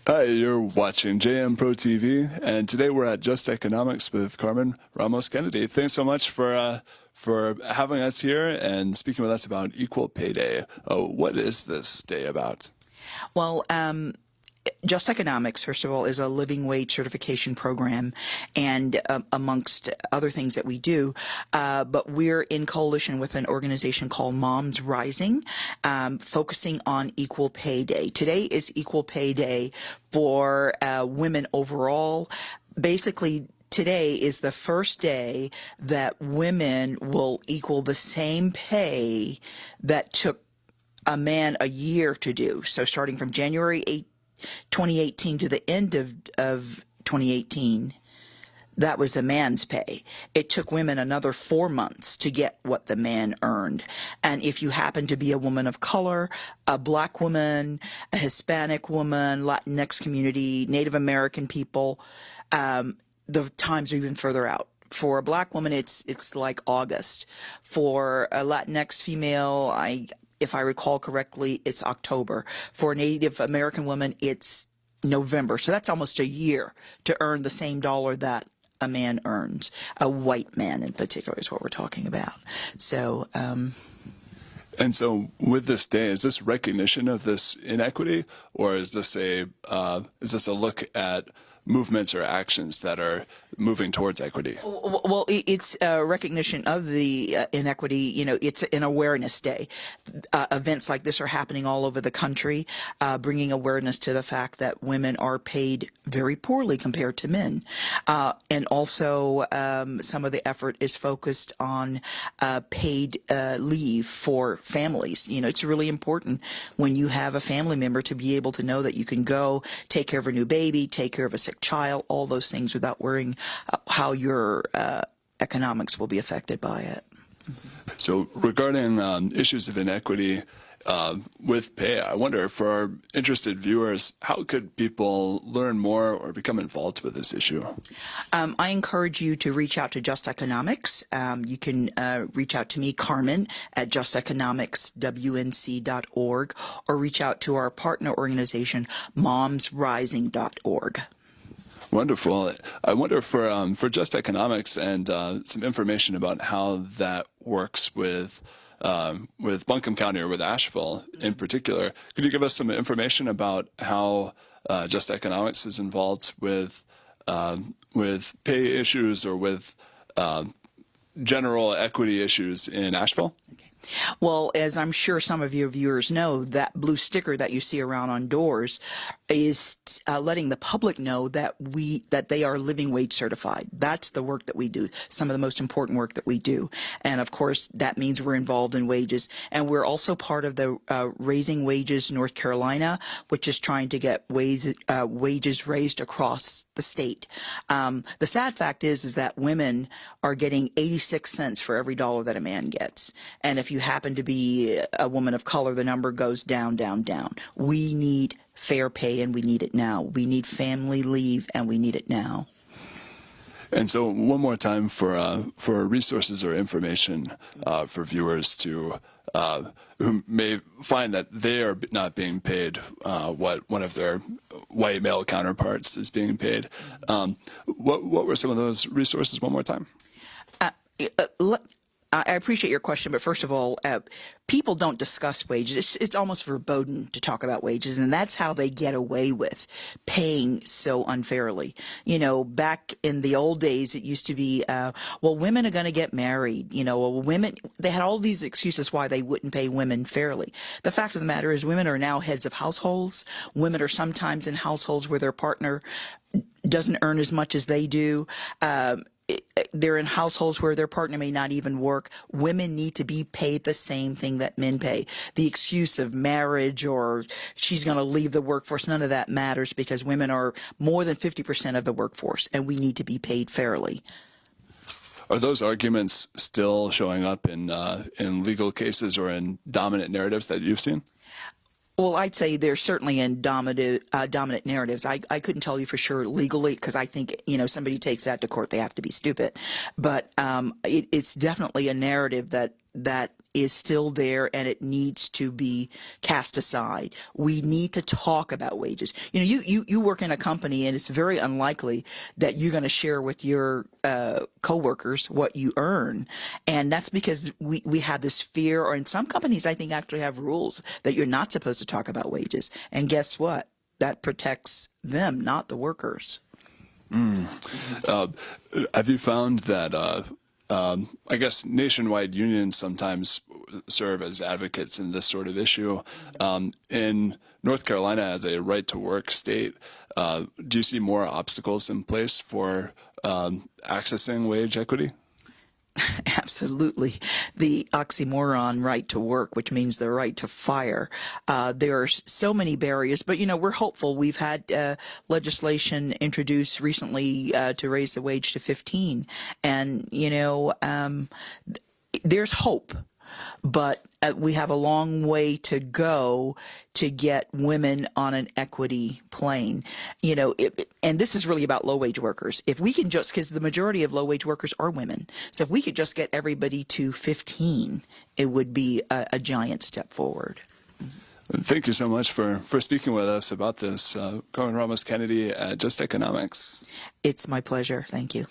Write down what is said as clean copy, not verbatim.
Hi, you're watching JM Pro TV, and today we're at Just Economics with Carmen Ramos Kennedy. Thanks so much for having us here and speaking with us about Equal Pay Day. What is this day about? Well, Just Economics, first of all, is a living wage certification program, and amongst other things that we do, but we're in coalition with an organization called Moms Rising, focusing on Equal Pay Day. Today is Equal Pay Day for women overall. Basically, today is the first day that women will equal the same pay that took a man a year to do. So starting from January 2018 to the end of 2018, that was a man's pay. It took women another 4 months to get what the man earned. And if you happen to be a woman of color, a black woman, a Hispanic woman, Latinx community, Native American people, the times are even further out. For a black woman, it's like August. For a Latinx female, if I recall correctly, it's October. For a Native American woman, it's November. So that's almost a year to earn the same dollar that a man earns. A white man in particular is what we're talking about. So, And so with this day, is this recognition of this inequity, or is this a look at movements or actions that are moving towards equity? Well, it's a recognition of the inequity. You know, it's an awareness day. Events like this are happening all over the country, bringing awareness to the fact that women are paid very poorly compared to men. And also, some of the effort is focused on paid leave for families. You know, it's really important when you have a family member to be able to know that you can go take care of a new baby, take care of a sick child, all those things without worrying how your economics will be affected by it. So regarding issues of inequity with pay, I wonder, for our interested viewers, how could people learn more or become involved with this issue? I encourage you to reach out to Just Economics. You can reach out to me, Carmen, at justeconomicswnc.org, or reach out to our partner organization, momsrising.org. Wonderful. I wonder for Just Economics and some information about how that works with Buncombe County or with Asheville in particular. Could you give us some information about how Just Economics is involved with pay issues or with general equity issues in Asheville? Okay. Well, as I'm sure some of your viewers know, that blue sticker that you see around on doors is letting the public know that they are living wage certified. That's the work that we do, some of the most important work that we do. And of course, that means we're involved in wages. And we're also part of the Raising Wages North Carolina, which is trying to get wages raised across the state. The sad fact is that women are getting 86 cents for every dollar that a man gets. And if you happen to be a woman of color, the number goes down, down, down. We need fair pay, and we need it now. We need family leave, and we need it now. And so one more time for resources or information for viewers who may find that they are not being paid what one of their white male counterparts is being paid. What were some of those resources one more time? I appreciate your question, but first of all, people don't discuss wages. It's almost verboten to talk about wages, and that's how they get away with paying so unfairly. You know, back in the old days, it used to be, well, women are going to get married. You know, well, they had all these excuses why they wouldn't pay women fairly. The fact of the matter is women are now heads of households. Women are sometimes in households where their partner doesn't earn as much as they do. They're in households where their partner may not even work. Women need to be paid the same thing that men pay. The excuse of marriage or she's going to leave the workforce, none of that matters, because women are more than 50% of the workforce, and we need to be paid fairly. Are those arguments still showing up in legal cases or in dominant narratives that you've seen? Well, I'd say they're certainly in dominant narratives. I couldn't tell you for sure legally, because I think, you know, somebody takes that to court, they have to be stupid. But it's definitely a narrative that that is still there and it needs to be cast aside. We need to talk about wages. You know, you work in a company and it's very unlikely that you're going to share with your coworkers what you earn. And that's because we have this fear, or in some companies, I think actually have rules that you're not supposed to talk about wages. And guess what? That protects them, not the workers. Have you found that, I guess, nationwide unions sometimes serve as advocates in this sort of issue? In North Carolina, as a right-to-work state, do you see more obstacles in place for accessing wage equity? Absolutely. The oxymoron right to work, which means the right to fire. There are so many barriers, but, you know, we're hopeful. We've had legislation introduced recently to raise the wage to 15. And, you know, there's hope. But we have a long way to go to get women on an equity plane. You know, and this is really about low-wage workers. If we can just, because the majority of low-wage workers are women, so if we could just get everybody to 15, it would be a giant step forward. Thank you so much for speaking with us about this. Carmen Ramos Kennedy at Just Economics. It's my pleasure. Thank you.